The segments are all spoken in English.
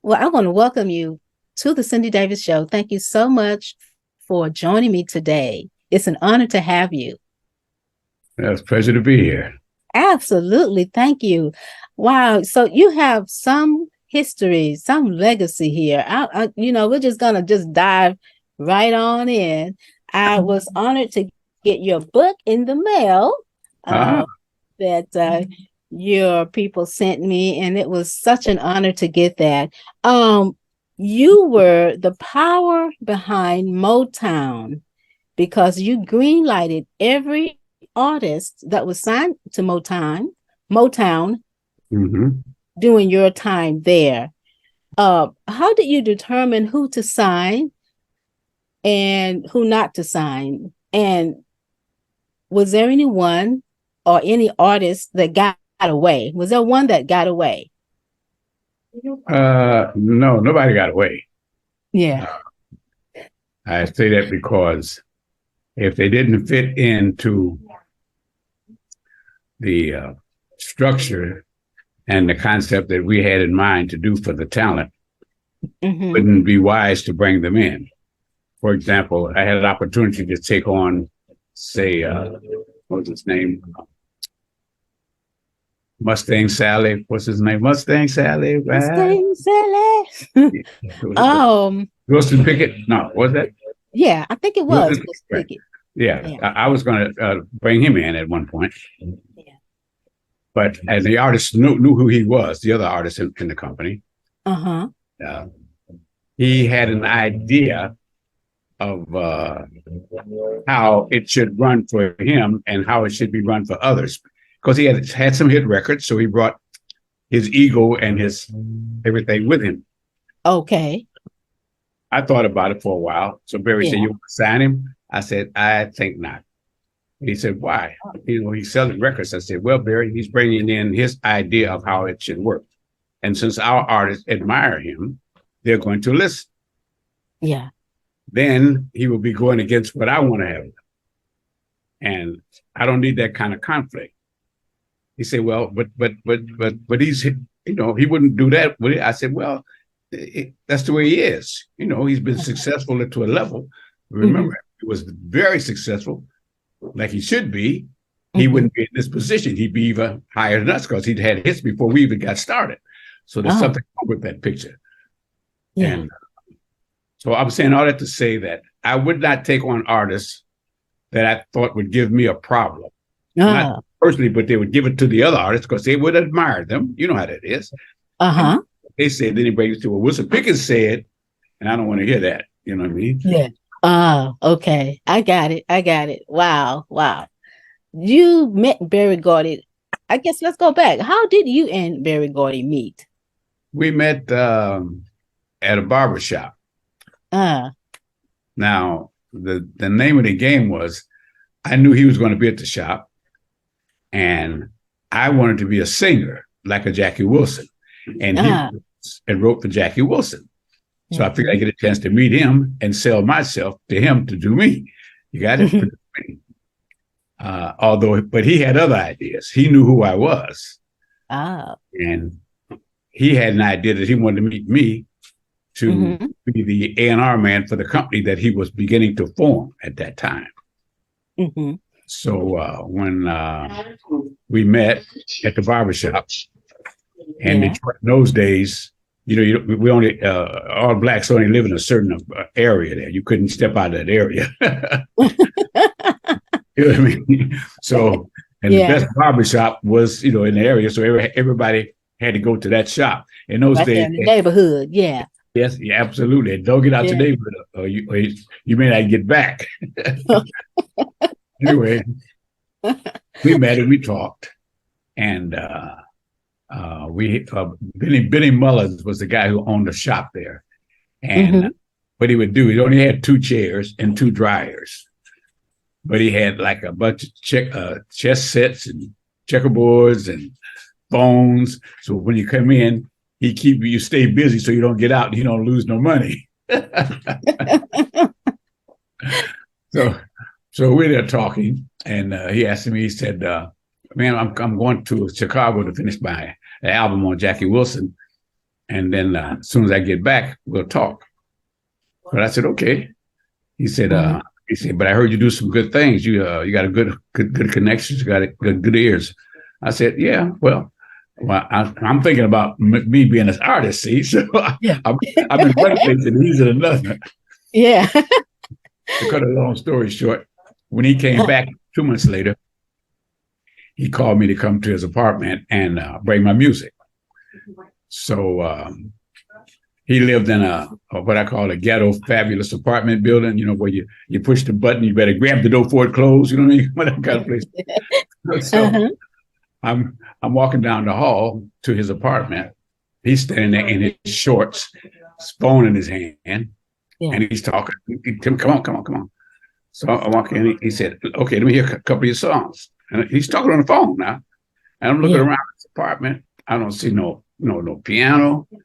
Well, I want to welcome you to the Cindy Davis Show. Thank you so much for joining me today. It's an honor to have you. It's a pleasure to be here. Absolutely. Thank you. Wow. So you have some history, some legacy here. We're just going to just dive right on in. I was honored to get your book in the mail that your people sent me, and it was such an honor to get that. You were the power behind Motown because you greenlighted every artist that was signed to Motown Mm-hmm. during your time there. How did you determine who to sign and who not to sign? And was there anyone or any artist that got away? Was there one that got away? No, nobody got away. Yeah. I say that because if they didn't fit into the structure and the concept that we had in mind to do for the talent, Mm-hmm. wouldn't be wise to bring them in. For example, I had an opportunity to take on, say, what was his name? Mustang Sally. What's his name? Mustang Sally. Mustang Sally. Wilson Pickett. No, was that? Yeah, I think it was Wilson Pickett. Yeah, yeah. I was going to bring him in at one point. Yeah. But and the artist knew who he was, the other artist in the company. Uh-huh. He had an idea of how it should run for him and how it should be run for others. Because he had some hit records, so he brought his ego and his everything with him. Okay. I thought about it for a while. So Barry said, "You want to sign him?" I said, "I think not." He said, "Why?" He's selling records. I said, "Well, Barry, he's bringing in his idea of how it should work. And since our artists admire him, they're going to listen. Yeah. Then he will be going against what I want to have. And I don't need that kind of conflict." He said, "Well, but he's, he wouldn't do that, would he?" I said, "Well, that's the way he is. He's been successful to a level. Remember, he was very successful, like he should be. He wouldn't be in this position. He'd be even higher than us because he'd had hits before we even got started. So there's something wrong with that picture." Yeah. And so I'm saying all that to say that I would not take on artists that I thought would give me a problem. Not personally, but they would give it to the other artists because they would admire them. You know how that is. Uh-huh. They said, then he brings it to, well, Wilson Pickett said, and I don't want to hear that. You know what I mean? Yeah. Oh, okay. I got it. Wow. You met Berry Gordy. I guess let's go back. How did you and Berry Gordy meet? We met at a barber shop. Now, the name of the game was, I knew he was going to be at the shop, and I wanted to be a singer like a Jackie Wilson, and he wrote for Jackie Wilson. So I figured I'd get a chance to meet him and sell myself to him to do me. You got it? But he had other ideas. He knew who I was. And he had an idea that he wanted to meet me to be the A&R man for the company that he was beginning to form at that time. So when we met at the barbershop, and in those days, we only all blacks only live in a certain area there. You couldn't step out of that area. You know what I mean? So, and the best barbershop was, in the area. So everybody had to go to that shop. In those days, in the neighborhood, yeah. Yes, yeah, absolutely. Don't get out the neighborhood, or you may not get back. Anyway, we met and we talked, and Benny Mullins was the guy who owned the shop there, and what he would do, he only had 2 chairs and 2 dryers, but he had like a bunch of chess sets and checkerboards and phones. So when you come in, you stay busy so you don't get out and you don't lose no money. So we're there talking, and he asked me, he said, "Man, I'm going to Chicago to finish my album on Jackie Wilson. And then as soon as I get back, we'll talk. But I said, okay. He said, but I heard you do some good things. You got a good connections. You got good ears. I said, yeah, well, I'm thinking about me being an artist, see? So Yeah. I've been one place and he's in another. Yeah. To cut a long story short, when he came back 2 months later, he called me to come to his apartment and bring my music. So he lived in a what I call a ghetto fabulous apartment building, you know, where you push the button, you better grab the door before it closes, you know what I mean? That kind of place. So I'm walking down the hall to his apartment. He's standing there in his shorts, his phone in his hand, and he's talking. Tim, come on. So I walk in. He said, "Okay, let me hear a couple of your songs." And he's talking on the phone now. And I'm looking around his apartment. I don't see no piano. I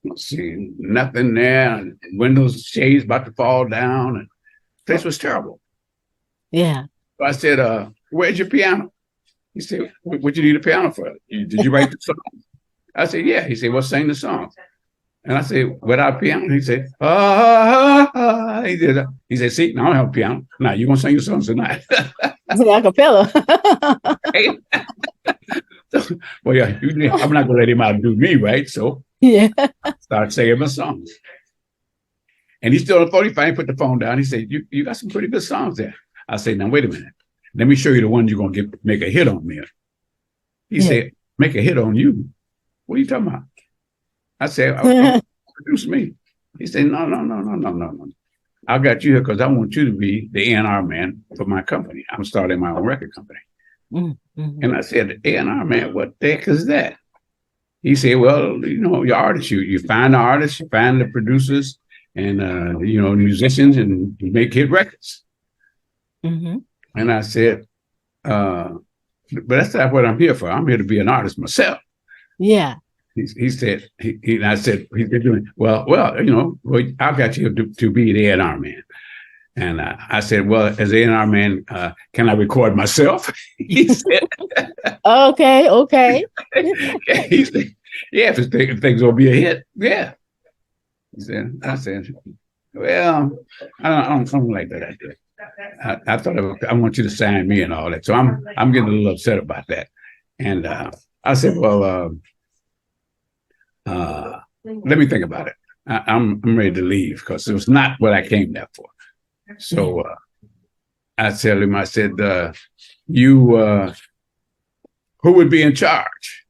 don't see nothing there. Windows, shades about to fall down. And the place was terrible. Yeah. So I said, "Where's your piano?" He said, "What you need a piano for? Did you write the song?" I said, "Yeah." He said, "Well, sing the song." And I said, "Without piano?" He said, He said, "See, now I don't have a piano. Now you're gonna sing your songs tonight." It's an acapella. So, well, yeah, I'm not gonna let him outdo me, right? So yeah, start singing my songs. And he's still on the phone. He finally put the phone down. He said, "You got some pretty good songs there." I said, "Now wait a minute. Let me show you the one you're gonna make a hit on me." He said, "Make a hit on you? What are you talking about?" I said, "Produce me." He said, No. I got you here because I want you to be the A&R man for my company. I'm starting my own record company. Mm-hmm. And I said, A&R man, what the heck is that? He said, well, you know, your artists, you find the artists, you find the producers and, you know, musicians, and you make hit records. Mm-hmm. And I said, but that's not what I'm here for. I'm here to be an artist myself. Yeah. He said, and I said, he's doing well, you know, I got you to be the A&R man. And I said, well, as A&R man, can I record myself? He said, okay. He said, yeah, if things will be a hit, yeah. I said, well, I don't like that idea. I thought I want you to sign me and all that. So I'm getting a little upset about that. And I said, well, let me think about it. I'm ready to leave because it was not what I came there for. So I tell him, I said, who would be in charge?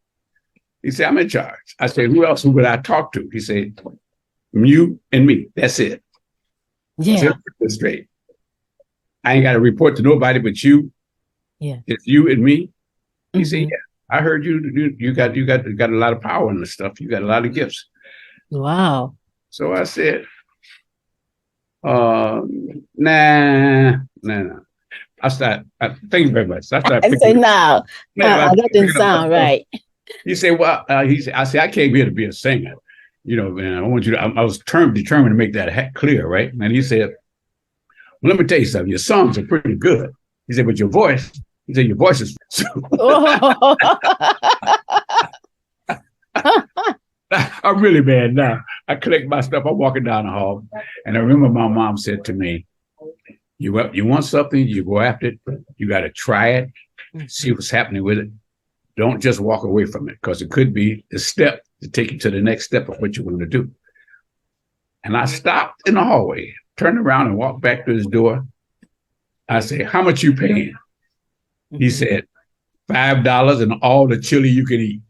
He said, I'm in charge. I said, who else would I talk to? He said, you and me. That's it. Yeah. Said, straight. I ain't got to report to nobody but you. Yeah. It's you and me. He said, yeah. I heard you got a lot of power in this stuff. You got a lot of gifts. Wow. So I said, nah. Thank you very much. I say no. That didn't sound right. He said, well, I said, I came here to be a singer. You know, man, I want you to, I was determined to make that clear, right? And he said, well, let me tell you something. Your songs are pretty good. He said, but your voice, your voice is. I'm really mad now. I collect my stuff. I'm walking down the hall, and I remember my mom said to me, you want something, you go after it. You got to try it, see what's happening with it. Don't just walk away from it, because it could be the step to take you to the next step of what you want to do. And I stopped in the hallway, turned around and walked back to his door. I said, how much you paying? He said, $5 and all the chili you can eat.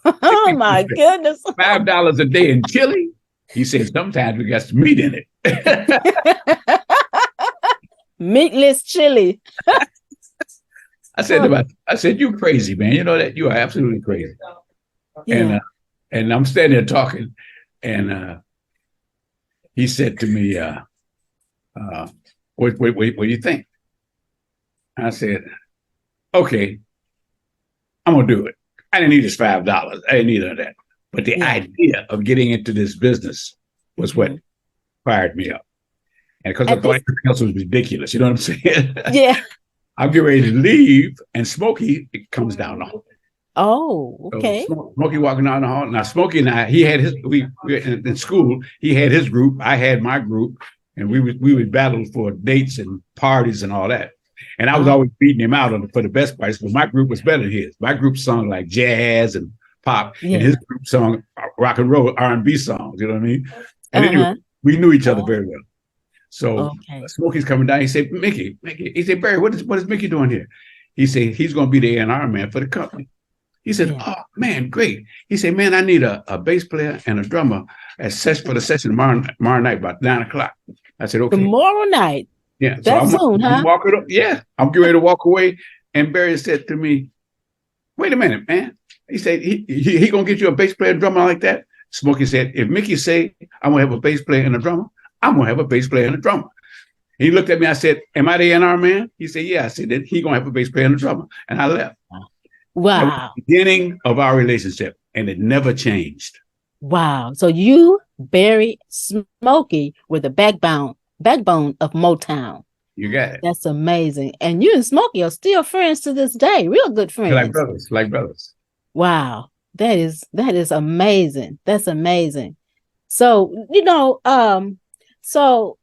Oh my goodness. $5 a day in chili? He said, sometimes we got some meat in it. Meatless chili. I said, you crazy, man. You know that? You are absolutely crazy. Yeah. And I'm standing there talking, and he said to me, what do you think? I said, okay, I'm going to do it. I didn't need his $5. I didn't need none of that. But the idea of getting into this business was what fired me up. And because I thought everything else was ridiculous. You know what I'm saying? Yeah. I'm getting ready to leave, and Smokey comes down the hall. Oh, So okay. Smokey walking down the hall. Now Smokey and I, he had his. We in school. He had his group. I had my group, and we would battle for dates and parties and all that. And I was Oh, always beating him out for the best parties, but my group was better than his. My group sung like jazz and pop, and yeah. his group sung rock and roll R&B songs. You know what I mean? And anyway, Uh-huh. we knew each other Oh, very well. So okay. Smokey's coming down. He said, Mickey. He said, Barry, what is Mickey doing here? He said, he's going to be the A&R man for the company. He said, Yeah. oh, man, great. He said, man, I need a bass player and a drummer for the session tomorrow night about 9 o'clock. I said, okay. Tomorrow night. Yeah. So That's soon, I'm huh? walking up. Yeah. I'm getting ready to walk away. And Barry said to me, wait a minute, man. He said, he going to get you a bass player and drummer like that? Smokey said, if Mickey say I'm going to have a bass player and a drummer, I'm going to have a bass player and a drummer. He looked at me. I said, am I the A&R man? He said, yeah. I said, then he going to have a bass player and a drummer. And I left. That was Wow. the beginning of our relationship, and it never changed. Wow. So you, Barry, Smokey were the backbone of Motown. You got it. That's amazing. And you and Smokey are still friends to this day, real good Like friends. brothers. Wow. That is amazing. That's amazing. So, so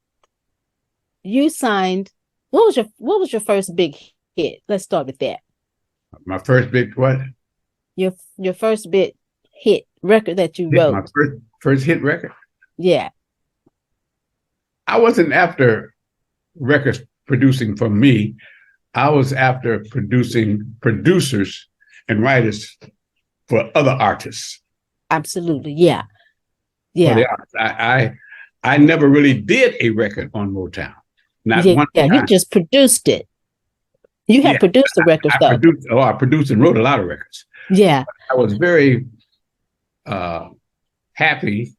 you signed, what was your first big hit? Let's start with that. My first big what? Your first big hit record that you Yeah, wrote. my first hit record. Yeah. I wasn't after records producing for me. I was after producing producers and writers for other artists. Absolutely. Yeah. For the Yeah. artists. I never really did a record on Motown. Not Yeah. one Yeah. You time. just produced it. You have Yeah, produced the records though. I produced and wrote a lot of records. Yeah. I was very happy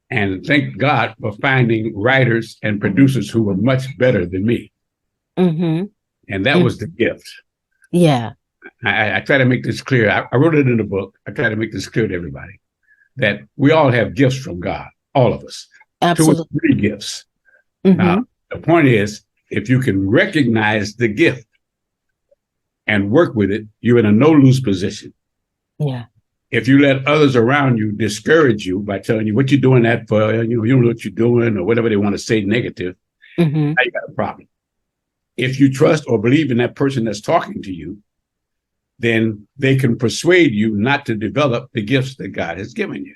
and thank God for finding writers and producers who were much better than me. Mm-hmm. And that was the gift. Yeah. I try to make this clear. I wrote it in the book. I try to make this clear to everybody that we all have gifts from God, all of us. Absolutely. 2 or 3 gifts. Mm-hmm. Now, the point is, if you can recognize the gift and work with it, you're in a no-lose position. Yeah. If you let others around you discourage you by telling you what you're doing that for, you don't know what you're doing or whatever they want to say negative, Mm-hmm. now you got a problem. If you trust or believe in that person that's talking to you, then they can persuade you not to develop the gifts that God has given you.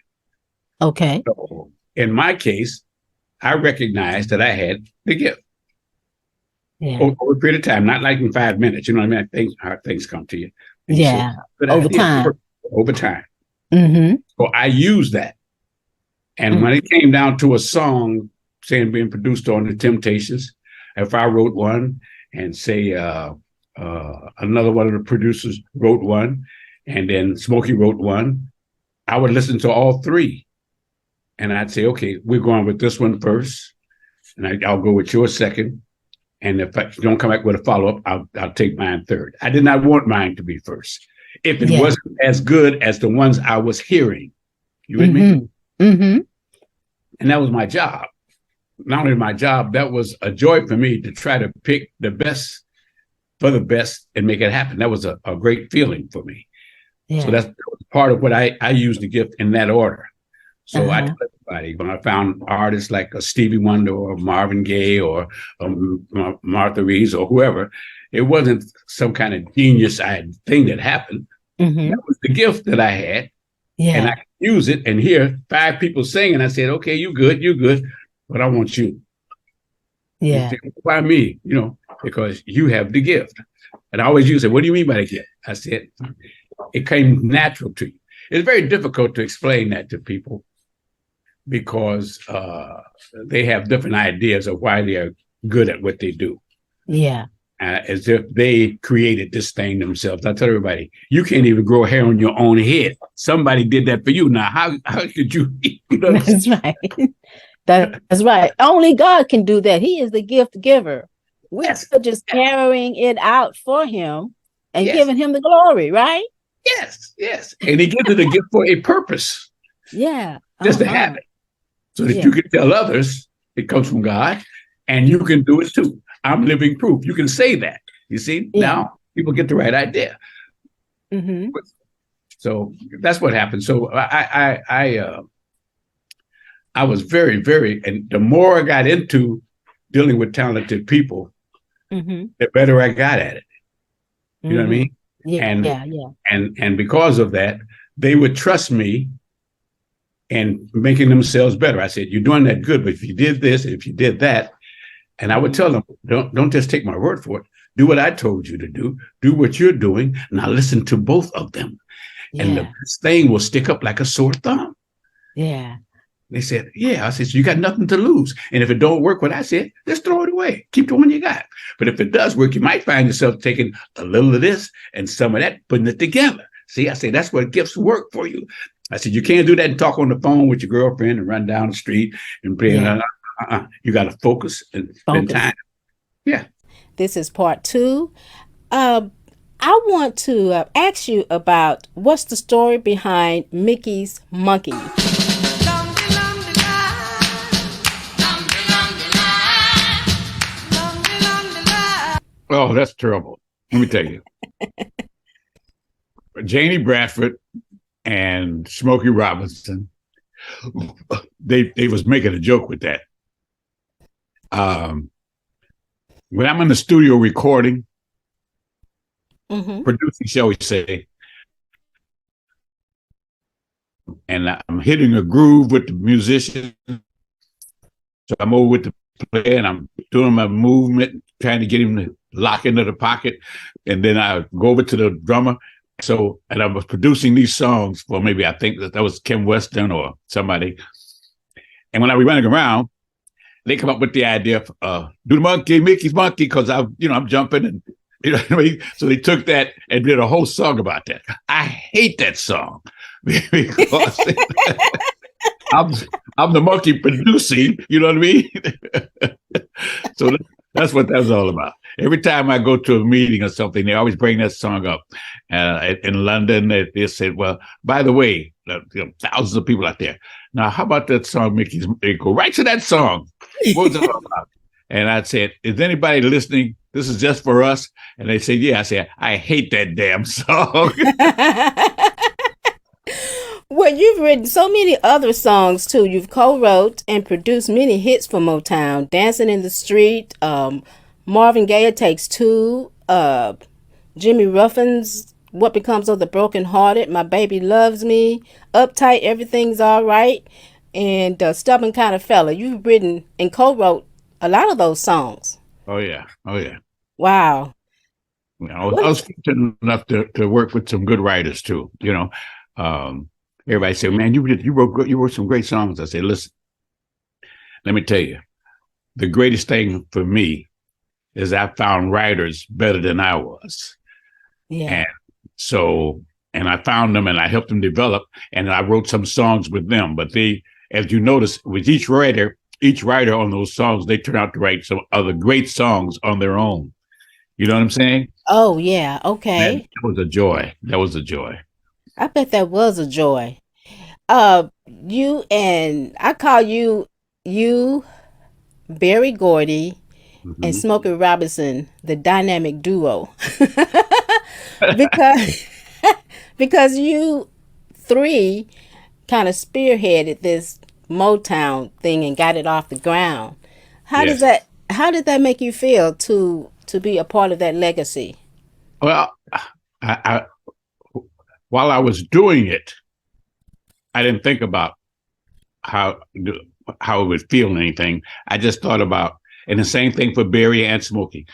Okay. So in my case, I recognized that I had the gift. Yeah. Over a period of time, not like in 5 minutes. You know what I mean? Things come to you. And you say, Yeah. "Good Over idea." time. Over time. Mm-hmm. So I used that. And when it came down to a song, saying being produced on the Temptations, if I wrote one and say another one of the producers wrote one, and then Smokey wrote one, I would listen to all 3. And I'd say, okay, we're going with this one first. And I'll go with yours second. And if you don't come back with a follow-up, I'll take mine third. I did not want mine to be first. If it wasn't as good as the ones I was hearing. You with me? Mm-hmm. And that was my job. Not only my job, that was a joy for me to try to pick the best for the best and make it happen. That was a great feeling for me. Yeah. So that was part of what I used the gift in that order. So I tell everybody, when I found artists like a Stevie Wonder or Marvin Gaye or Martha Reeves or whoever, it wasn't some kind of genius thing that happened. Mm-hmm. That was the gift that I had. Yeah. And I could use it and hear 5 people sing. And I said, okay, you good, but I want you. Yeah. Said, why me? Because you have the gift. And I always use it. What do you mean by the gift? I said, it came natural to you. It's very difficult to explain that to people because they have different ideas of why they are good at what they do. Yeah. As if they created this thing themselves. I tell everybody, you can't even grow hair on your own head. Somebody did that for you. Now, how could you? That's right. That's right. Only God can do that. He is the gift giver. We're just carrying it out for him and giving him the glory, right? Yes. And he gives it a gift for a purpose. Yeah. Just to have it. So that you can tell others it comes from God and you can do it too. I'm living proof. You can say that. You see, now people get the right idea. Mm-hmm. So that's what happened. So I was very, very, and the more I got into dealing with talented people, Mm-hmm. the better I got at it. You know what I Mm-hmm. mean? Yeah, And yeah. and because of that, they would trust me in making themselves better. I said, "You're doing that good, but if you did this, if you did that," and I would tell them, "Don't just take my word for it. Do what I told you to do. Do what you're doing. Now listen to both of them, and the Yeah. thing will stick up like a sore thumb." Yeah. They said, "Yeah." I said, "So you got nothing to lose. And if it don't work, what I said, just throw it away. Keep the one you got. But if it does work, you might find yourself taking a little of this and some of that, putting it together. See, I said, that's what gifts work for you." I said, "You can't do that and talk on the phone with your girlfriend and run down the street and play. Yeah. You got to focus and spend Focus. time." Yeah. This is part two. Uh, I want to ask you about what's the story behind Mickey's Monkey. Oh, that's terrible. Let me tell you. Janie Bradford and Smokey Robinson, they was making a joke with that. When I'm in the studio recording, producing, shall we say, and I'm hitting a groove with the musician, so I'm over with the player and I'm doing my movement, trying to get him to lock into the pocket, and then I go over to the drummer. So, and I was producing these songs for maybe, I think that was Kim Weston or somebody. And when I was running around, they come up with the idea of do the monkey, Mickey's monkey, because I'm jumping and you know what I mean? So they took that and did a whole song about that. I hate that song because I'm the monkey producing, you know what I mean? So that's what that's all about. Every time I go to a meeting or something, they always bring that song up. In London, they said, "Well, by the way, thousands of people out there. Now, how about that song, Mickey's?" They go right to that song. What was it all about? And I said, "Is anybody listening? This is just for us." And they said, "Yeah." I said, "I hate that damn song." Well, you've written so many other songs too. You've co-wrote and produced many hits for Motown: "Dancing in the Street," Marvin Gaye Takes Two, Jimmy Ruffin's "What Becomes of the Broken Hearted," "My Baby Loves Me," "Uptight, Everything's All Right," and "Stubborn Kind of Fella." You've written and co-wrote a lot of those songs. Oh yeah, oh yeah. Wow. I was fortunate enough to work with some good writers too. Everybody said, "Man, you wrote some great songs." I said, "Listen, let me tell you, the greatest thing for me is I found writers better than I was." Yeah. And I found them and I helped them develop, and I wrote some songs with them. But as you notice, with each writer on those songs, they turn out to write some other great songs on their own. You know what I'm saying? Oh, yeah. Okay. That was a joy. That was a joy. I bet that was a joy. You and I call you, Barry Gordy, and Mm-hmm. Smokey Robinson, the dynamic duo. because because you three kind of spearheaded this Motown thing and got it off the ground. Yes. How did that make you feel to be a part of that legacy? Well, I while I was doing it, I didn't think about how it would feel or anything. I just thought about, and the same thing for Barry and Smokey.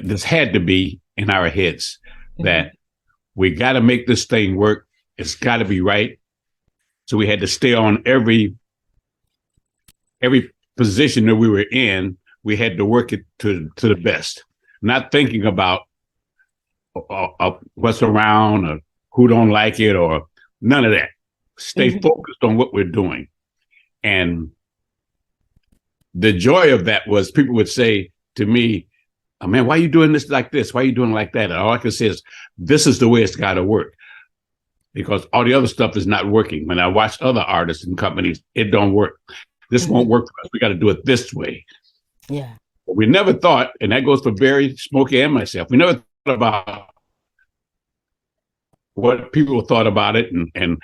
This had to be in our heads that we got to make this thing work. It's got to be right. So we had to stay on every position that we were in. We had to work it to the best, not thinking about what's around or who don't like it or none of that. Stay focused on what we're doing. And the joy of that was people would say to me, "Oh, man, why are you doing this like this? Why are you doing like that?" And all I can say is, this is the way it's got to work, because all the other stuff is not working. When I watch other artists and companies, it don't work. This won't work for us. We got to do it this way. Yeah. But we never thought, and that goes for Barry, Smokey, and myself, we never thought about what people thought about it and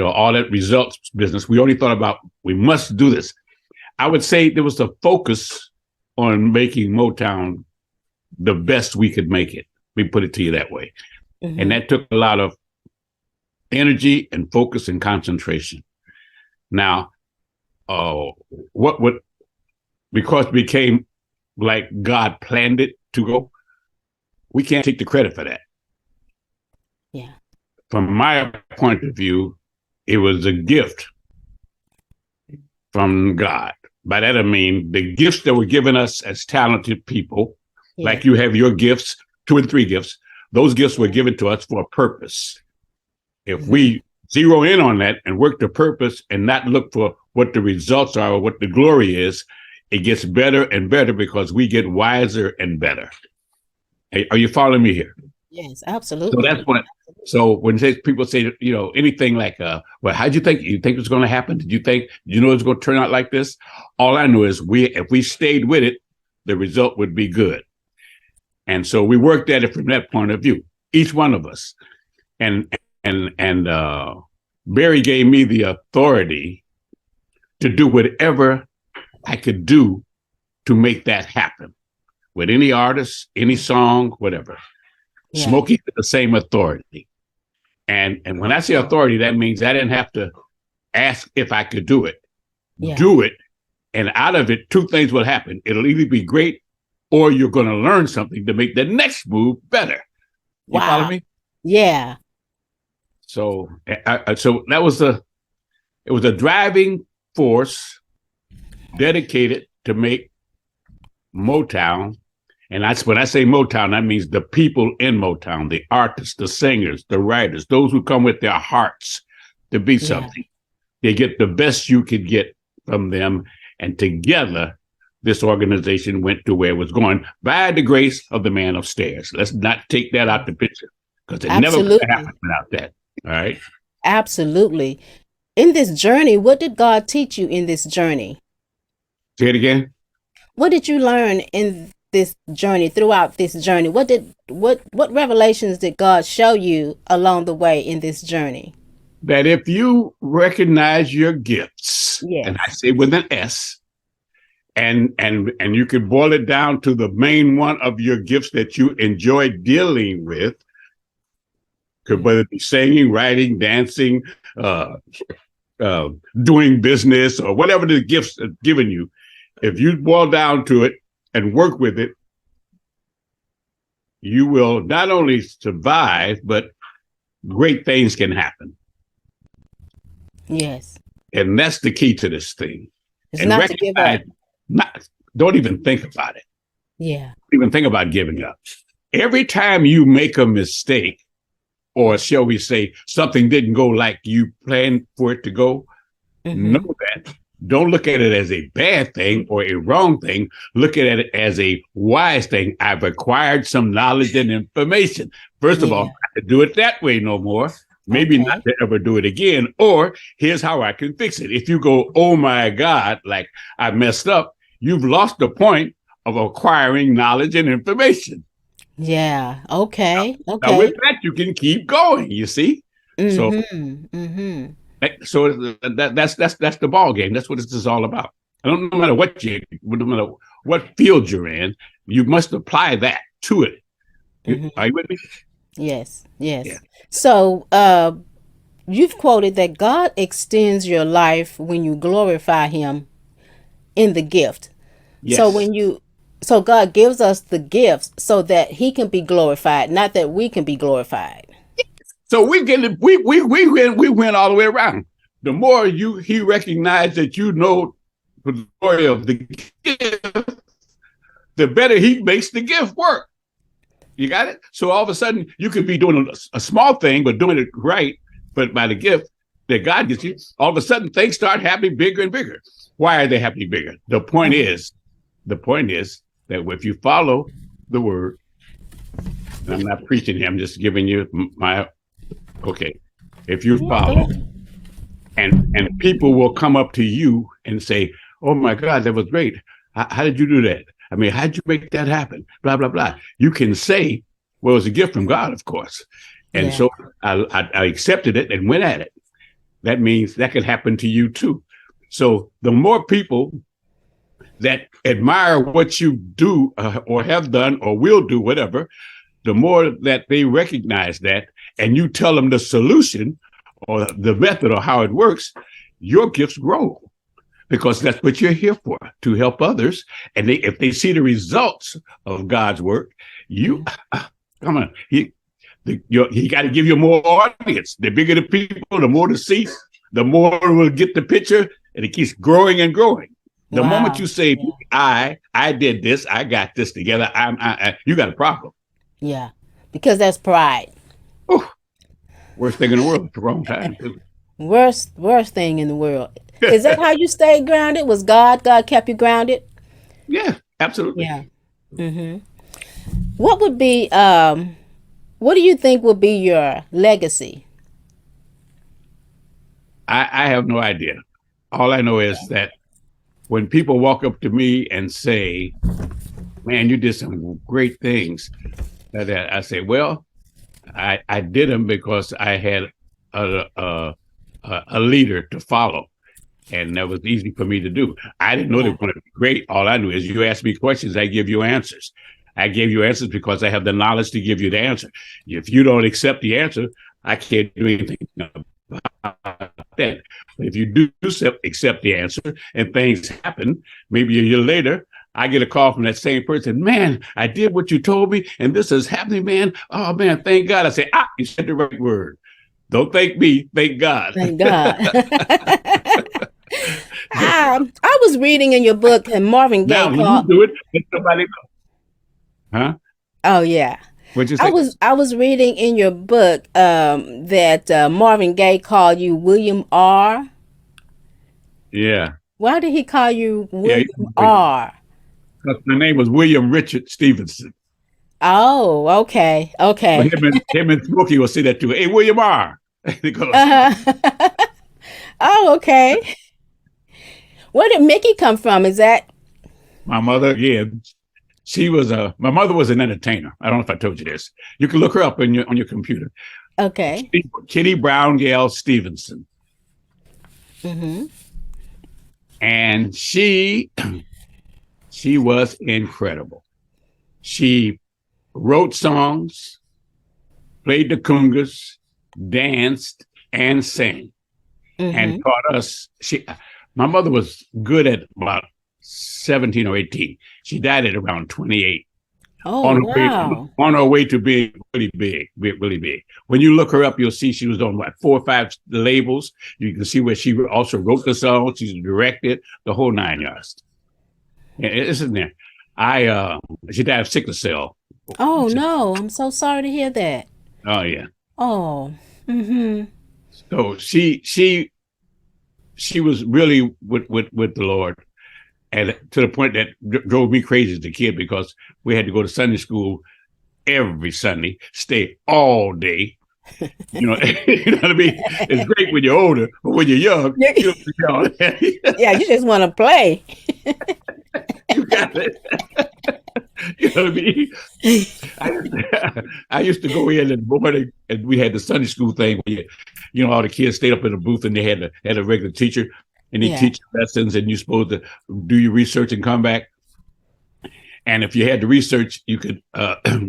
all that results business. We only thought about, we must do this. I would say there was a focus on making Motown the best we could make it. We put it to you that way. Mm-hmm. And that took a lot of energy and focus and concentration. Now, because it became like God planned it to go, we can't take the credit for that. Yeah. From my point of view, it was a gift from God. By that I mean the gifts that were given us as talented people, like you have your gifts, 2 and 3 gifts, those gifts were given to us for a purpose. If we zero in on that and work the purpose and not look for what the results are or what the glory is, it gets better and better because we get wiser and better. Are you following me here? Yes, absolutely. So that's what. So when people say, anything like, well, how'd you think? You think it's going to happen? Did you know it's going to turn out like this? All I know is if we stayed with it, the result would be good. And so we worked at it from that point of view, each one of us. And Barry gave me the authority to do whatever I could do to make that happen with any artist, any song, whatever. Yeah. Smokey had the same authority. And when I say authority, that means I didn't have to ask if I could do it. Yeah. Do it. And out of it, 2 things will happen. It'll either be great or you're going to learn something to make the next move better. You follow me? Yeah. So that was it was a driving force dedicated to make Motown. And that's when I say Motown, that means the people in Motown, the artists, the singers, the writers, those who come with their hearts to be something. They get the best you could get from them. And together, this organization went to where it was going by the grace of the man upstairs. Let's not take that out the picture because it never could happen without that. All right. Absolutely. In this journey, what did God teach you in this journey? Say it again. What did you learn in this journey, throughout this journey? What revelations did God show you along the way in this journey? That if you recognize your gifts, and I say with an S, and you can boil it down to the main one of your gifts that you enjoy dealing with, whether it be singing, writing, dancing, doing business, or whatever the gifts are given you, if you boil down to it and work with it, you will not only survive, but great things can happen. Yes. And that's the key to this thing. It's not to give up. Don't even think about it. Yeah. Don't even think about giving up. Every time you make a mistake, or shall we say something didn't go like you planned for it to go, know that. Don't look at it as a bad thing or a wrong thing. Look at it as a wise thing. I've acquired some knowledge and information. First of all, I can do it that way no more. Maybe not to ever do it again. Or here's how I can fix it. If you go, oh my God, like I messed up, you've lost the point of acquiring knowledge and information. Yeah. Okay. Now with that, you can keep going, you see? So that's the ball game. That's what this is all about. No matter what field you're in, you must apply that to it. Are you with me? Yes. Yeah. So you've quoted that God extends your life when you glorify him in the gift. Yes. So God gives us the gifts so that he can be glorified, not that we can be glorified. So we went all the way around. The more he recognized that you know the glory of the gift, the better he makes the gift work. You got it? So all of a sudden you could be doing a small thing, but doing it right, but by the gift that God gives you, all of a sudden things start happening bigger and bigger. Why are they happening bigger? The point is that if you follow the word, and I'm not preaching here, I'm just giving you if you follow, and people will come up to you and say, oh my God, that was great. How did you do that? I mean, how'd you make that happen? Blah, blah, blah. You can say, well, it's a gift from God, of course. And so I accepted it and went at it. That means that could happen to you too. So the more people that admire what you do or have done or will do, whatever, the more that they recognize that, and you tell them the solution or the method or how it works, your gifts grow, because that's what you're here for, to help others. And if they see the results of God's work, you come on, he got to give you more audience. The bigger the people, the more the seats, the more we'll get the picture, and it keeps growing and growing. The moment you say, I did this, I got this together, you got a problem. Yeah, because that's pride. Oh, worst thing in the world at the wrong time. Worst thing in the world. Is that how you stayed grounded? Was God kept you grounded? Yeah, absolutely. Yeah. Mm-hmm. What would be, what do you think would be your legacy? I have no idea. All I know is that when people walk up to me and say, man, you did some great things, that I say, well, I did them because I had a leader to follow, and that was easy for me to do. I didn't know they were going to be great. All I knew is you ask me questions, I give you answers. I gave you answers because I have the knowledge to give you the answer. If you don't accept the answer, I can't do anything about that. But if you do accept the answer and things happen, maybe a year later, I get a call from that same person. Man, I did what you told me, and this is happening, man. Oh, man, thank God. I say, you said the right word. Don't thank me. Thank God. Thank God. I was reading in your book, and Marvin Gaye when you do it, let somebody know. Huh? Oh, yeah. What'd you say? I was reading in your book that Marvin Gaye called you William R. Yeah. Why did he call you William R? Because my name was William Richard Stevenson. Oh, okay. Okay. Well, him and Smokey will say that too. Hey, William R. Oh, okay. Where did Mickey come from? Is that my mother? Yeah, my mother was an entertainer. I don't know if I told you this. You can look her up on your computer. Okay. Kitty Brown Gale Stevenson. Mm-hmm. And she was incredible. She wrote songs, played the congas, danced, and sang, and taught us. My mother was good at about 17 or 18. She died at around 28. Oh, wow. On her way to being really big. When you look her up, you'll see she was on 4 or 5 labels. You can see where she also wrote the songs, she directed, the whole 9 yards. Yeah, it's in there. She died of sickle cell. Oh, no. I'm so sorry to hear that. Oh, yeah. Oh. Mm-hmm. So she was really with the Lord, and to the point that drove me crazy as a kid, because we had to go to Sunday school every Sunday, stay all day. You know what I mean? It's great when you're older, but when you're young, yeah, you just want to play. You got it. You know what I mean? I used to go in the morning, and we had the Sunday school thing where all the kids stayed up in the booth, and they had a regular teacher, and they teach lessons, and you're supposed to do your research and come back. And if you had the research, you could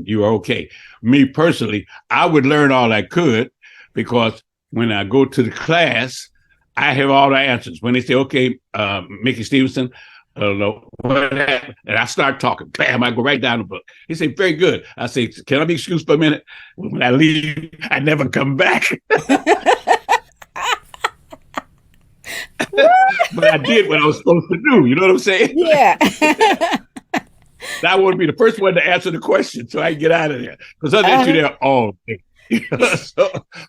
you were okay. Me personally, I would learn all I could, because when I go to the class, I have all the answers. When they say, okay, Mickey Stevenson, I don't know what happened, and I start talking. Bam! I go right down the book. He said, "Very good." I say, "Can I be excused for a minute?" When I leave, I never come back. But I did what I was supposed to do. You know what I'm saying? Yeah. I want to be the first one to answer the question, so I can get out of there. Because otherwise, you're there all day.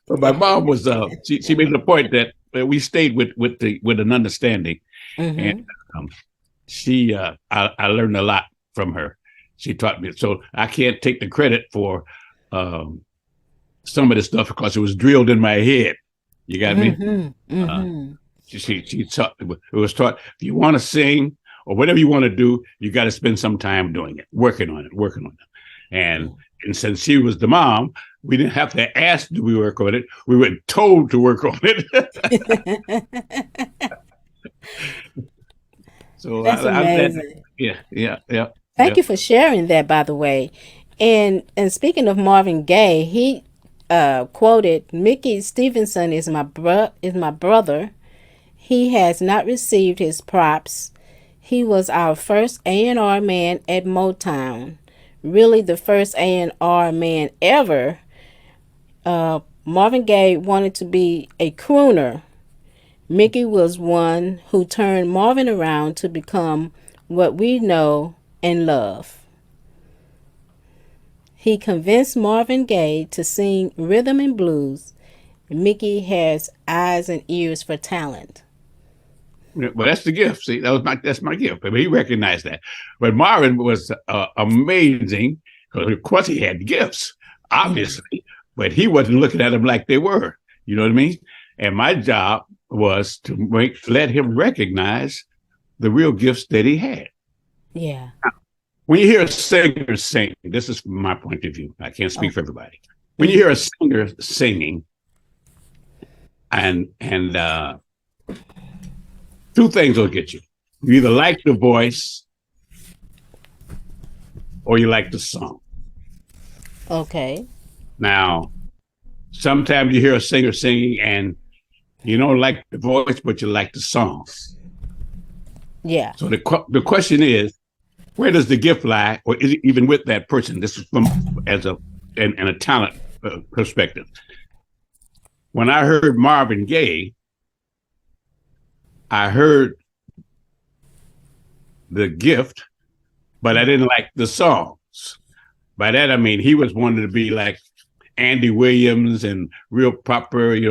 But my mom was she made the point that we stayed with an understanding, and I learned a lot from her. She taught me, so I can't take the credit for some of the stuff because it was drilled in my head. You got me? She taught, it was taught, if you want to sing or whatever you want to do, you got to spend some time doing it, working on it. And And since she was the mom, we didn't have to ask, do we work on it? We were told to work on it. So That's amazing. yeah. Thank you for sharing that, by the way. And speaking of Marvin Gaye, he quoted, "Mickey Stevenson is my brother. He has not received his props. He was our first A&R man at Motown. Really the first A&R man ever. Marvin Gaye wanted to be a crooner. Mickey was one who turned Marvin around to become what we know and love. He convinced Marvin Gaye to sing rhythm and blues. Mickey has eyes and ears for talent." Well, that's the gift. See, that's my gift. I mean, he recognized that. But Marvin was amazing because, of course, he had gifts, obviously, but he wasn't looking at them like they were. You know what I mean? And my job was to let him recognize the real gifts that he had. Yeah. When you hear a singer sing, this is from my point of view. I can't speak for everybody. When you hear a singer singing, and two things will get you. You either like the voice or you like the song. Okay. Now, sometimes you hear a singer singing and you don't like the voice, but you like the song. Yeah. So the question is, where does the gift lie, or is it even with that person? This is from a talent perspective. When I heard Marvin Gaye, I heard the gift, but I didn't like the songs. By that I mean he was wanting to be like Andy Williams and real proper, he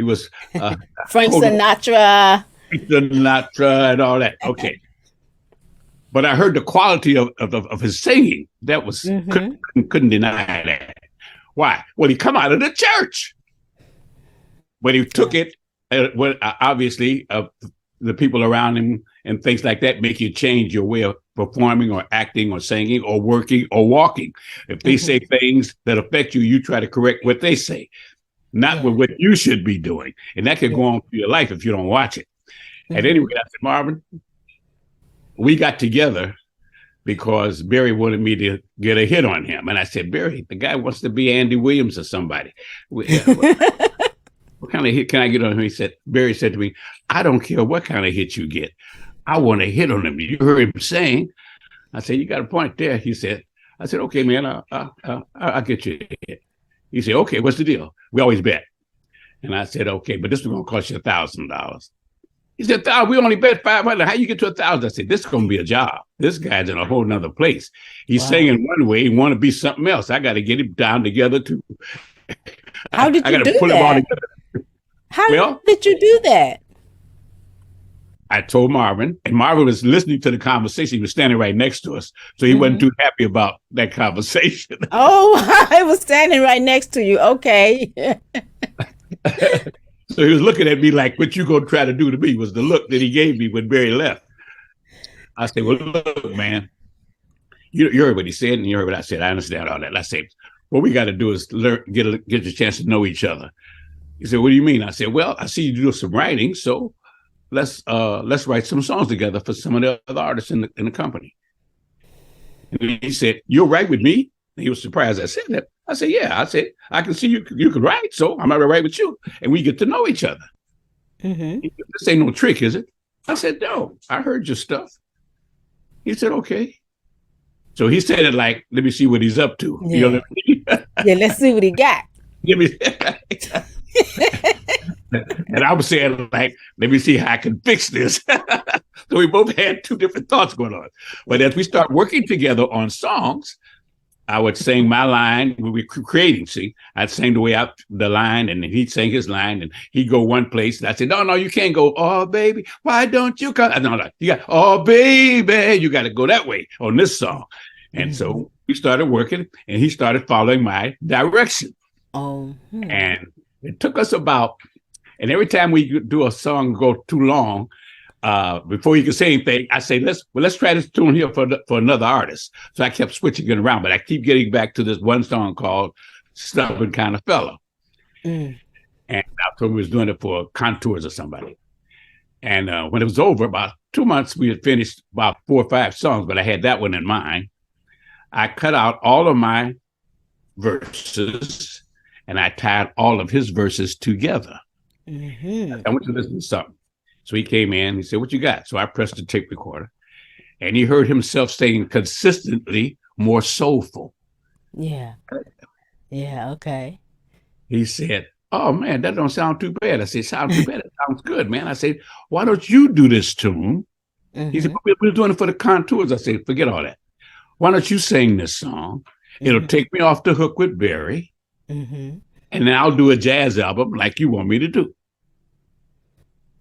was Frank Sinatra and all that. Okay. But I heard the quality of his singing. That was couldn't deny that. Why? Well, he come out of the church, but he took it. Obviously, the people around him and things like that make you change your way of performing or acting or singing or working or walking. If they say things that affect you, you try to correct what they say, not with what you should be doing. And that could go on through your life if you don't watch it. At any rate, I said, Marvin, we got together because Barry wanted me to get a hit on him. And I said, Barry, the guy wants to be Andy Williams or somebody. What kind of hit can I get on him? Barry said to me, I don't care what kind of hit you get. I want a hit on him. You heard him saying. I said, you got a point there. I said, okay, man, I'll get you a hit. He said, okay, what's the deal? We always bet. And I said, okay, but this is going to cost you $1,000. He said, we only bet $500. How you get to $1,000? I said, this is going to be a job. This guy's in a whole nother place. He's singing one way. He want to be something else. I got to get him down together too. How did you do that? How did you do that? I told Marvin, and Marvin was listening to the conversation. He was standing right next to us, so he wasn't too happy about that conversation. Oh, I was standing right next to you. Okay. So he was looking at me like, what you gonna try to do to me? Was the look that he gave me when Barry left. I said, well, look, man, you heard what he said, and you heard what I said. I understand all that. I said, what we got to do is get a chance to know each other. He said, what do you mean? I said, well, I see you do some writing, so let's write some songs together for some of the other artists in the company. And he said, you'll write with me? And he was surprised I said that. I said, yeah. I said, I can see you can write, so I'm going to write with you. And we get to know each other. He said, this ain't no trick, is it? I said, no, I heard your stuff. He said, okay. So he said it like, let me see what he's up to. Yeah. You know what I mean? Yeah, let's see what he got. And I was saying, like, let me see how I can fix this. So we both had two different thoughts going on. But as we start working together on songs, I would sing my line. We were creating, see. I'd sing the way out the line, and then he'd sing his line, and he'd go one place. And I said, no, you can't go, oh, baby, why don't you come? No, you got, oh, baby, you got to go that way on this song. And so we started working, and he started following my direction. Oh. And it took us about, and every time we do a song go too long, before you could say anything, I say, let's try this tune here for another artist. So I kept switching it around, but I keep getting back to this one song called Stubborn Kind of Fella. And I told him we was doing it for Contours or somebody. And when it was over, about 2 months, we had finished about 4 or 5 songs, but I had that one in mind. I cut out all of my verses and I tied all of his verses together. I went to listen to something. So he came in, he said, "What you got?" So I pressed the tape recorder and he heard himself saying consistently more soulful. Yeah. Yeah. Okay. He said, "Oh man, that don't sound too bad." I said, "Sounds too bad. It sounds good, man." I said, "Why don't you do this tune?" He said, "We're doing it for the Contours." I said, "Forget all that. Why don't you sing this song? It'll take me off the hook with Barry. And then I'll do a jazz album like you want me to do."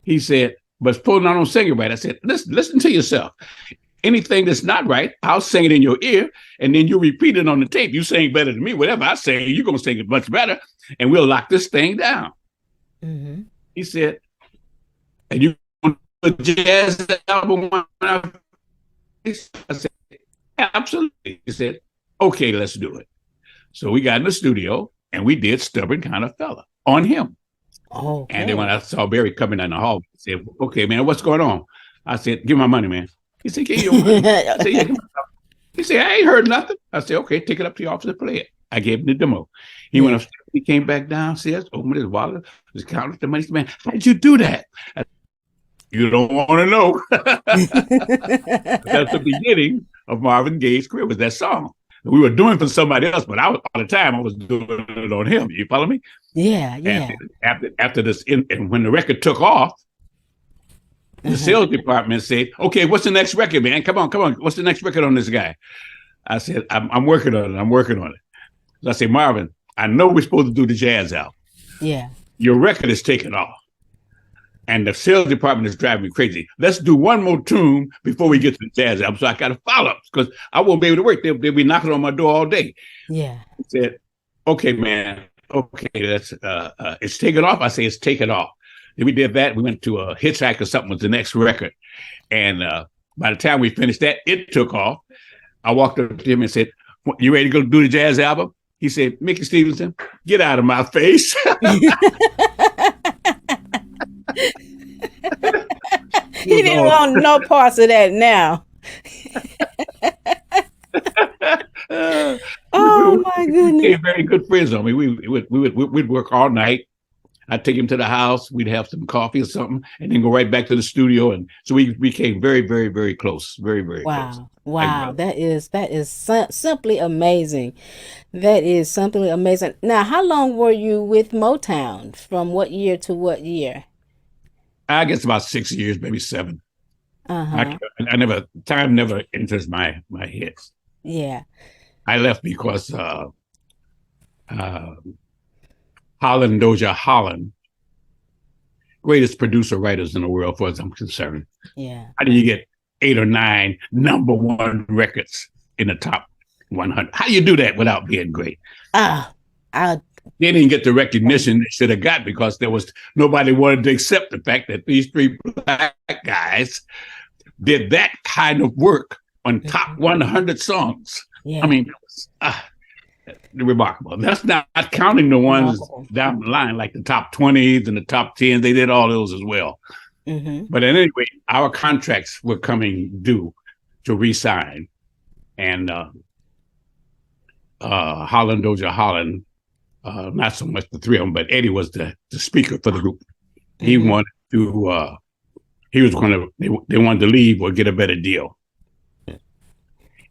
He said, "But suppose I don't sing it right." I said, listen to yourself. Anything that's not right, I'll sing it in your ear, and then you repeat it on the tape. You sing better than me. Whatever I sing, you're going to sing it much better, and we'll lock this thing down. He said, "And you want a jazz album?" I said, "Absolutely." He said, "Okay, let's do it." So we got in the studio, and we did Stubborn Kind of Fella on him. Okay. And then when I saw Barry coming down the hall, he said, "Okay, man, what's going on?" I said, "Give my money, man." He said, "Give your money." I said, "Yeah, give my money." He said, "I ain't heard nothing." I said, "Okay, take it up to your office and play it." I gave him the demo. He went upstairs, he came back downstairs, opened his wallet, was counting the money. He said, "Man, how'd you do that?" I said, "You don't want to know." That's the beginning of Marvin Gaye's career, was that song. We were doing for somebody else, but all the time I was doing it on him. You follow me? Yeah, yeah. And after this, and when the record took off, the sales department said, "Okay, what's the next record, man? Come on. What's the next record on this guy?" I said, I'm working on it. So I said, "Marvin, I know we're supposed to do the jazz album. Yeah. Your record is taking off. And the sales department is driving me crazy. Let's do one more tune before we get to the jazz album." So I got a follow-up because I won't be able to work. They'll be knocking on my door all day. Yeah. He said, "Okay, man. Okay, that's it's taken off." I say, "It's taken off." Then we did that. We went to a Hitchhiker or something was the next record. And by the time we finished that, it took off. I walked up to him and said, "You ready to go do the jazz album?" He said, "Mickey Stevenson, get out of my face." He didn't want no parts of that now. Oh my goodness! They were very good friends on me. We'd work all night. I'd take him to the house. We'd have some coffee or something, and then go right back to the studio. And so we became very, very, very close. Very, very close. Wow! That is simply amazing. That is simply amazing. Now, how long were you with Motown? From what year to what year? I guess about 6 years, maybe 7. I never, time never enters my head. Yeah. I left because Holland, Doja Holland, greatest producer writers in the world, as far as I'm concerned. Yeah. How do you get 8 or 9 #1 records in the top 100? How do you do that without being great? They didn't get the recognition they should have got because there was nobody wanted to accept the fact that these 3 black guys did that kind of work on top 100 songs. Yeah. I mean, it was remarkable. That's not counting the ones down the line, like the top 20s and the top 10s. They did all those as well. But anyway, our contracts were coming due to re-sign. And Holland, Doja Holland, not so much the 3 of them, but Eddie was the speaker for the group. He wanted to, they wanted to leave or get a better deal.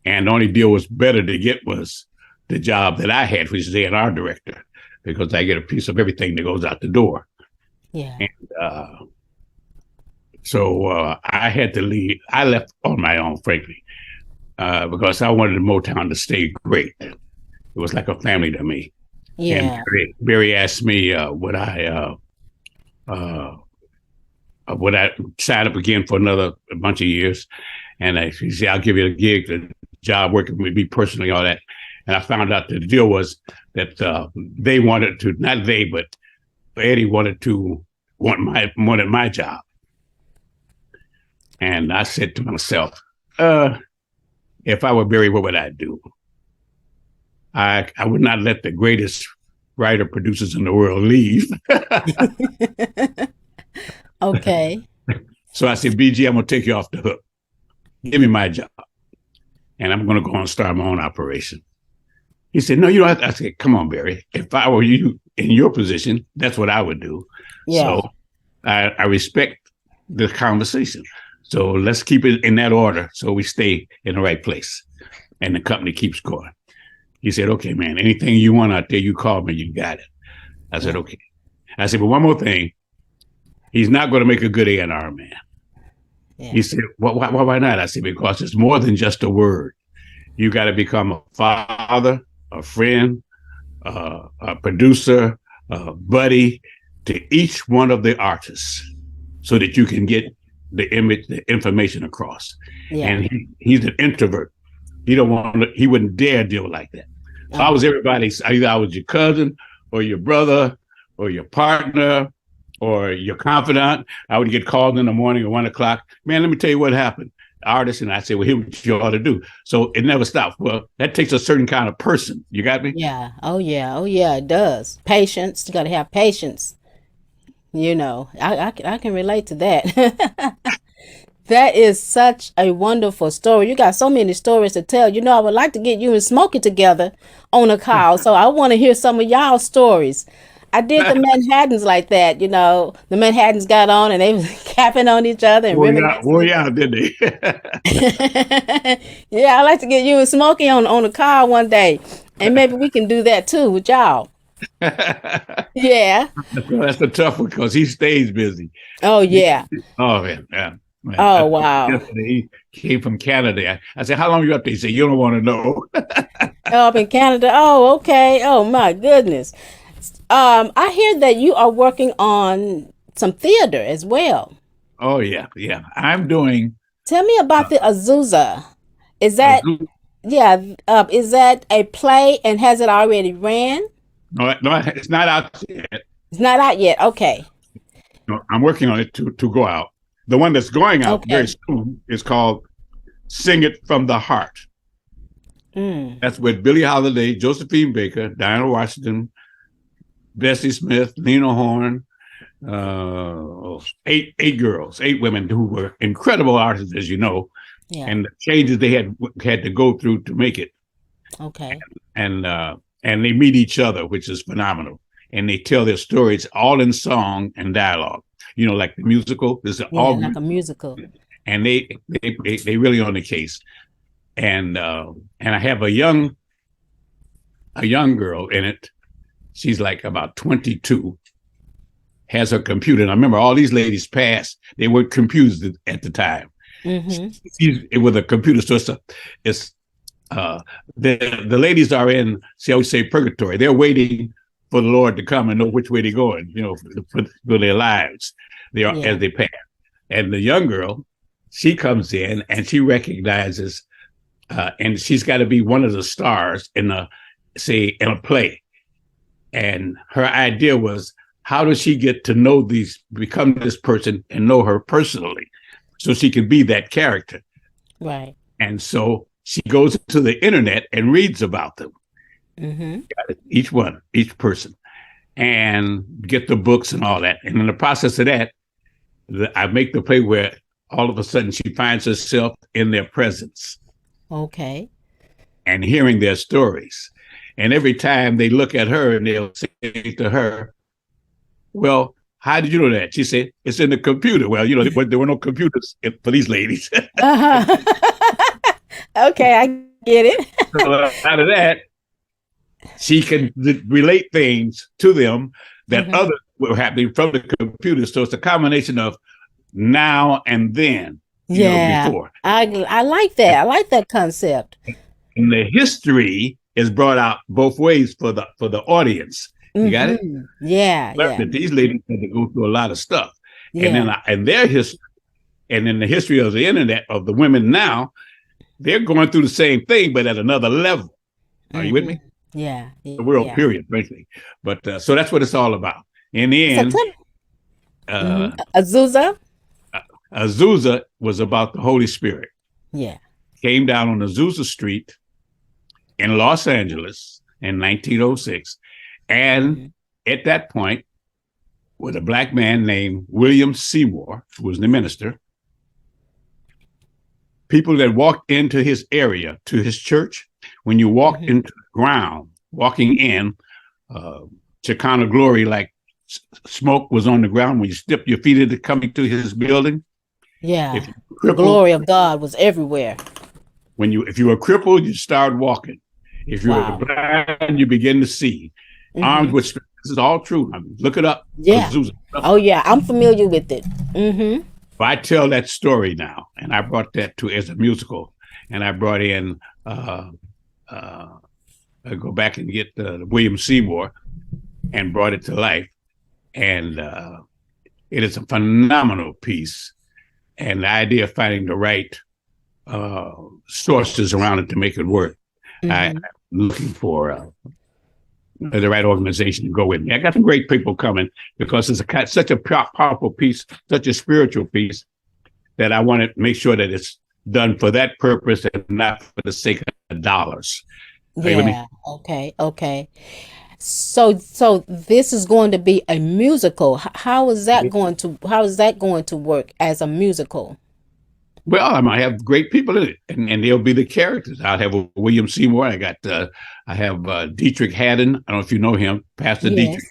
And the only deal was better to get was the job that I had, which is A&R director, because I get a piece of everything that goes out the door. Yeah. And so I had to leave. I left on my own, frankly, because I wanted Motown to stay great. It was like a family to me. Yeah. And Barry asked me would I sign up again for a bunch of years, and he said, "I'll give you a gig, the job working with me personally, all that." And I found out that the deal was that they wanted to, not they, but Eddie wanted my job. And I said to myself, if I were Barry, what would I do? I would not let the greatest writer producers in the world leave. Okay. So I said, BG, I'm going to take you off the hook. Give me my job. And I'm going to go and start my own operation. He said, no, you don't have to. I said, come on, Barry. If I were you in your position, that's what I would do. Yeah. So I respect the conversation. So let's keep it in that order so we stay in the right place and the company keeps going. He said, okay, man, anything you want out there, you call me, you got it. I said, okay. I said, but one more thing. He's not going to make a good A&R man. Yeah. He said, why not? I said, because it's more than just a word. You got to become a father, a friend, a producer, a buddy to each one of the artists so that you can get the image, the information across. Yeah. And he's an introvert. He wouldn't dare deal like that. So I was everybody's, either I was your cousin or your brother or your partner or your confidant. I would get called in the morning at 1 o'clock. Man, let me tell you what happened. Artist, and I say, well, here's what you ought to do. So it never stops. Well, that takes a certain kind of person. You got me? Yeah. Oh, yeah. Oh, yeah, it does. Patience. You got to have patience. You know, I can relate to that. That is such a wonderful story. You got so many stories to tell. You know, I would like to get you and Smokey together on a call. So I want to hear some of y'all stories. I did the Manhattans like that, you know. The Manhattans got on and they was capping on each other. And did they? Yeah, I'd like to get you and Smokey on a call one day. And maybe we can do that too with y'all. Yeah. That's the tough one because he stays busy. Oh, yeah. Oh, man. Yeah. Man, oh, wow. He came from Canada. I said, how long are you up there? He said, you don't want to know. Oh, up in Canada. Oh, okay. Oh, my goodness. I hear that you are working on some theater as well. Oh, yeah. Yeah. I'm doing. Tell me about the Azusa. Is that, is that a play and has it already ran? No, it's not out yet. It's not out yet. Okay. No, I'm working on it to go out. The one that's going out very soon is called Sing It From the Heart. That's with Billie Holiday, Josephine Baker, Diana Washington, Bessie Smith, Lena Horne, 8 women who were incredible artists, as you know, and the changes they had to go through to make it. Okay. And they meet each other, which is phenomenal. And they tell their stories all in song and dialogue. You know, like the musical. This is all like a musical. And they really on the case. And I have a young girl in it. She's like about 22. Has her computer. And I remember all these ladies passed. They were computers at the time. She's with a computer. So it's the ladies are in, see, I would say purgatory. They're waiting for the Lord to come and know which way they're going, you know, for their lives. They are as they pass. And the young girl, she comes in and she recognizes, and she's got to be one of the stars in a play. And her idea was, how does she get to become this person and know her personally, so she can be that character? Right. And so she goes to the internet and reads about them. Each person, and get the books and all that. And in the process of that, I make the play where all of a sudden she finds herself in their presence. Okay. And hearing their stories. And every time they look at her and they'll say to her, well, how did you know that? She said, it's in the computer. Well, you know, there were no computers for these ladies. Okay, I get it. So out of that, she can relate things to them that others were happening from the computer. So it's a combination of now and then. Before. I like that. I like that concept. And the history is brought out both ways for the audience. You got it? Yeah. That these ladies had to go through a lot of stuff. And then and their history, and in the history of the internet of the women now, they're going through the same thing, but at another level. Are you with me? Yeah. The world, period, basically. But so that's what it's all about. In the end, Azusa? Azusa was about the Holy Spirit. Yeah. Came down on Azusa Street in Los Angeles in 1906. And at that point, with a black man named William Seymour, who was the minister, people that walked into his area, to his church, when you walked into the ground, walking in, Shekinah glory, like smoke was on the ground when you stepped your feet into coming to his building. Yeah. The glory of God was everywhere. If you were crippled, you started walking. If you were blind, you begin to see. Armed with strength. This is all true. Look it up. Yeah. Oh yeah, I'm familiar with it. I tell that story now, and I brought that to as a musical, and I brought in I go back and get William Seymour and brought it to life, and it is a phenomenal piece. And the idea of finding the right sources around it to make it work. I'm looking for the right organization to go with me. I got some great people coming because it's such a powerful piece, such a spiritual piece, that I want to make sure that it's done for that purpose and not for the sake of dollars. Yeah. Okay. So this is going to be a musical. How is that going to work as a musical? Well, I might have great people in it, and they'll be the characters. I'll have William Seymour. I have Dietrich Haddon. I don't know if you know him, Pastor Dietrich,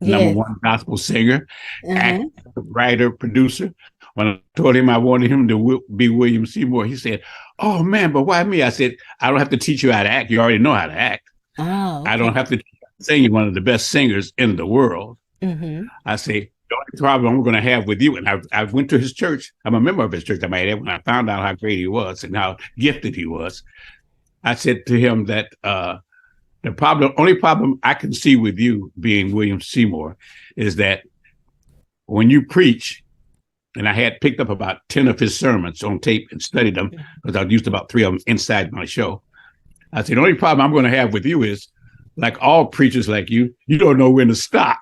number one gospel singer, actor, writer, producer. When I told him I wanted him to be William Seymour, he said, "Oh man, but why me?" I said, "I don't have to teach you how to act. You already know how to act. Oh, okay. I don't have to sing. You're one of the best singers in the world." I say, the only problem I'm going to have with you, and I went to his church. I'm a member of his church. I made it when I found out how great he was and how gifted he was. I said to him that the only problem I can see with you being William Seymour is that when you preach, and I had picked up about 10 of his sermons on tape and studied them because I used about 3 of them inside my show. I said, the only problem I'm going to have with you is, like all preachers like you don't know when to stop.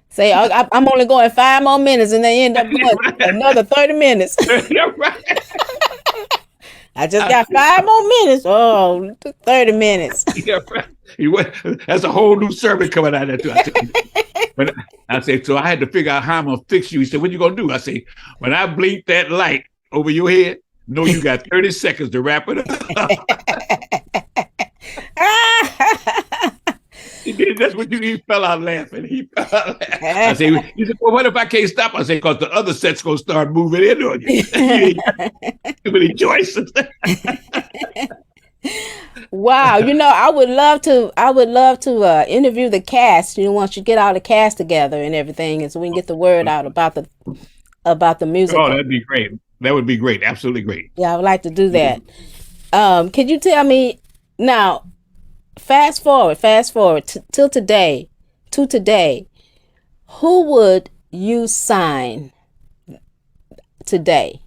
Say, I'm only going 5 more minutes, and they end up going another 30 minutes. I just got 5 more minutes. Oh, 30 minutes. That's a whole new sermon coming out of that. I said, so I had to figure out how I'm going to fix you. He said, what you going to do? I say, when I blink that light over your head, know you got 30 seconds to wrap it up. That's what he fell out laughing. I say, he said, well, what if I can't stop? I say, because the other set's going to start moving in on you. Too many choices. Wow, I would love to interview the cast. Once you get all the cast together and everything, and so we can get the word out about the music. Oh, that'd be great. That would be great. Absolutely great. Yeah, I would like to do that. Could you tell me now? Fast forward till today, who would you sign today?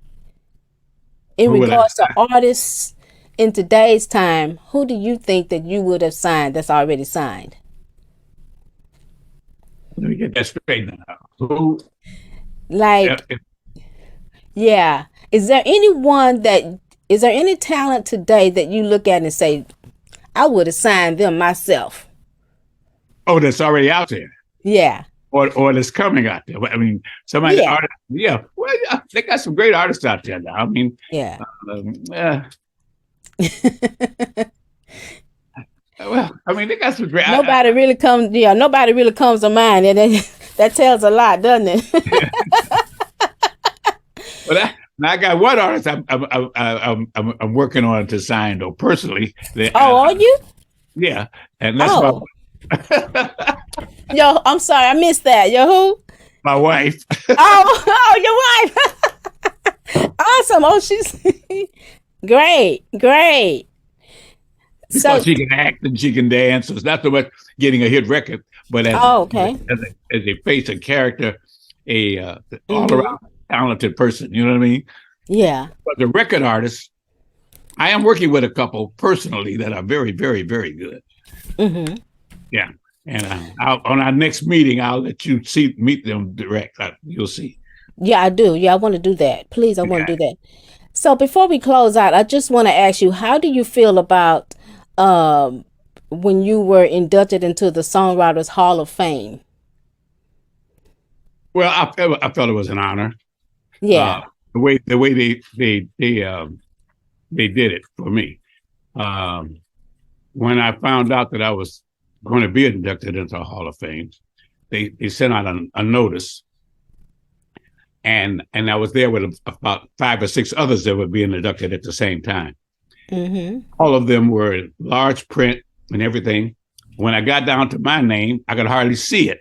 In regards to artists in today's time, who do you think that you would have signed that's already signed? Let me get that straight now. Who? Yeah. Is there any talent today that you look at and say, I would have signed them myself? Oh, that's already out there. Yeah. Or that's coming out there. I mean, somebody, artist, yeah. Well, they got some great artists out there now. I mean, yeah. Well, I mean, they got some great. Nobody really comes to mind, and that tells a lot, doesn't it? But I got one artist I'm working on to sign though personally. Are you? Yeah, and that's Yo, I'm sorry, I missed that. Yo, who? My wife. Oh, your wife. Awesome. Oh, she's great. Because so she can act and she can dance. So it's not so much getting a hit record, but as a face, a character, all around talented person. You know what I mean? Yeah. But the record artists, I am working with a couple personally that are very, very, very good. Mm-hmm. Yeah. And on our next meeting, I'll let you meet them direct. You'll see. Yeah, I do. Yeah, I want to do that. Please, I want to Okay. do that. So before we close out, I just want to ask you, how do you feel about um when you were inducted into the Songwriters Hall of Fame? Well, I felt it was an honor. Uh, Yeah. the way they did it for me. Um, when I found out that I was going to be inducted into the Hall of Fame, they sent out a notice, and I was there with about 5 or 6 others that were being inducted at the same time. Mm-hmm. All of them were large print and everything. When I got down to my name, I could hardly see it.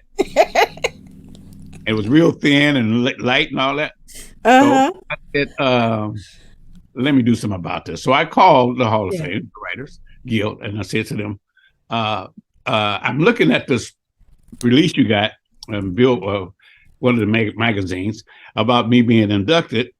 It was real thin and light and all that. Uh-huh. So I said, let me do something about this. So I called the Hall of Yeah. Fame Writers Guild, and I said to them, I'm looking at this release you got, Bill, one of the magazines, about me being inducted,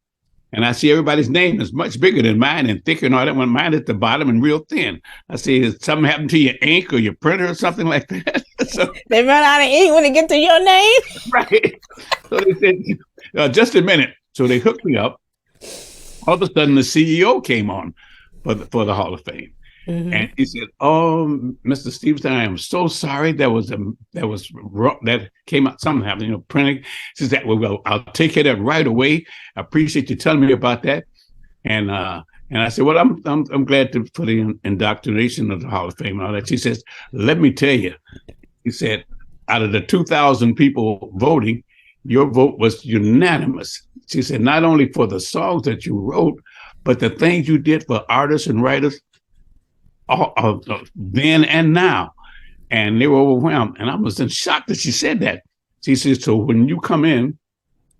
and I see everybody's name is much bigger than mine and thicker and all that, when mine at the bottom and real thin. I see, did something happened to your ink or your printer or something like that? So, They run out of ink when they get to your name. right. So they said, just a minute. So they hooked me up. All of a sudden, the CEO came on for the Hall of Fame. Mm-hmm. And he said, "Oh, Mr. Stevenson, I am so sorry. That came out. Something happened, printing." He says, "Well, I'll take care of that right away. I appreciate you telling me about that." And I said, "Well, I'm glad for the indoctrination of the Hall of Fame and all that." She says, "Let me tell you," he said, "out of the 2,000 people voting, your vote was unanimous." She said, "Not only for the songs that you wrote, but the things you did for artists and writers." Then and now, and they were overwhelmed, and I was in shock that she said that. She said, "So when you come in,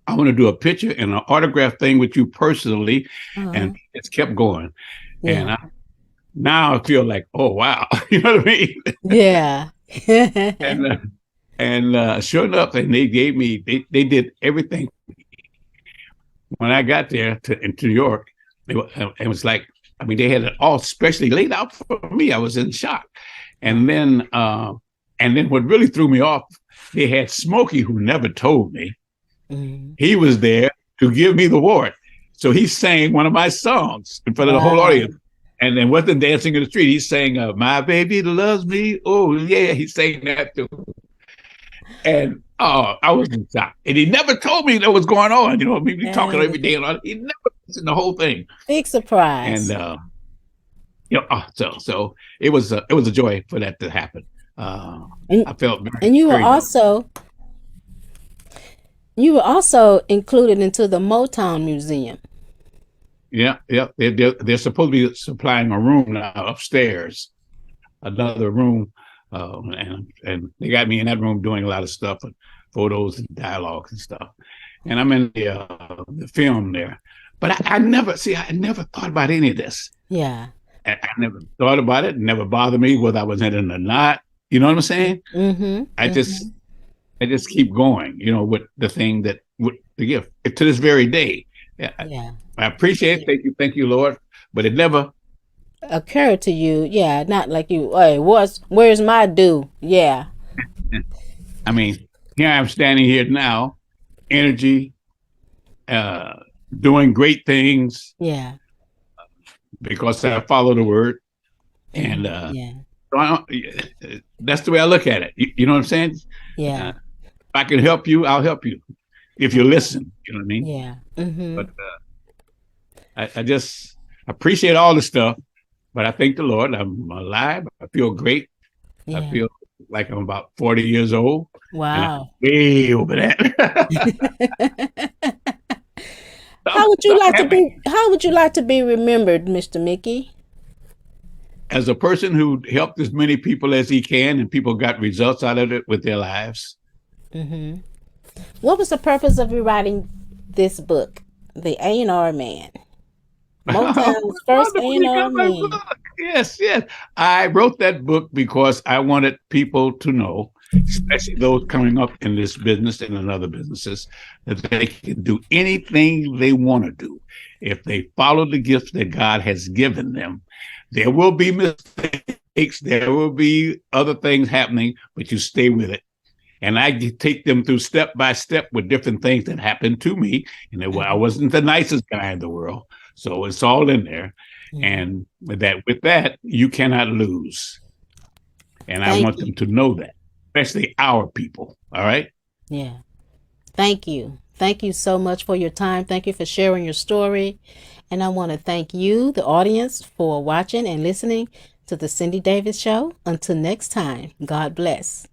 I want to do a picture and an autograph thing with you personally," and it's kept going. Yeah. And now I feel like, oh wow, you know what I mean? Yeah. And sure enough, and they gave me, they did everything. When I got there in New York, it was like, I mean, they had it all specially laid out for me. I was in shock. And then what really threw me off, they had Smokey, who never told me. Mm-hmm. He was there to give me the award. So he sang one of my songs in front of the whole audience. And then wasn't dancing in the street. He sang, "My baby loves me." Oh, yeah, he sang that too. And I was in shock. And he never told me that was going on. We talking every day and all. He never listened to the whole thing. Big surprise. And so it was a joy for that to happen. I felt very, and you were very also included into the Motown Museum. Yeah. They're supposed to be supplying a room now upstairs, another room, and they got me in that room doing a lot of stuff, and photos and dialogues and stuff. And I'm in the film there, but I never thought about any of this. Yeah. I never thought about it. It never bothered me whether I was in it or not. You know what I'm saying? Mm-hmm. I just keep going, with the thing with the gift to this very day. Yeah. I appreciate it. Thank you, Lord. But it never occurred to you. Yeah. Not like you, hey, where's my due? Yeah. I mean, here I'm standing here now, energy, doing great things. Yeah. Because I follow the word. And yeah. So that's the way I look at it. You know what I'm saying? Yeah. If I can help you, I'll help you. If you listen, you know what I mean? Yeah. Mm-hmm. But I just appreciate all the stuff. But I thank the Lord. I'm alive. I feel great. Yeah. I feel like I'm about 40 years old. Wow. Way over that. How would you like to be remembered, Mr. Mickey? As a person who helped as many people as he can, and people got results out of it with their lives. Mm-hmm. What was the purpose of you writing this book, The A&R Man? Motown's first A&R Man. Yes. I wrote that book because I wanted people to know, especially those coming up in this business and in other businesses, that they can do anything they want to do if they follow the gifts that God has given them. There will be mistakes. aches. There will be other things happening, but you stay with it. And I take them through step by step with different things that happened to me. And I wasn't the nicest guy in the world. So it's all in there. And with that, you cannot lose. And I want them to know that, especially our people. All right. Yeah. Thank you. Thank you so much for your time. Thank you for sharing your story. And I want to thank you, the audience, for watching and listening to the Cindy Davis Show. Until next time, God bless.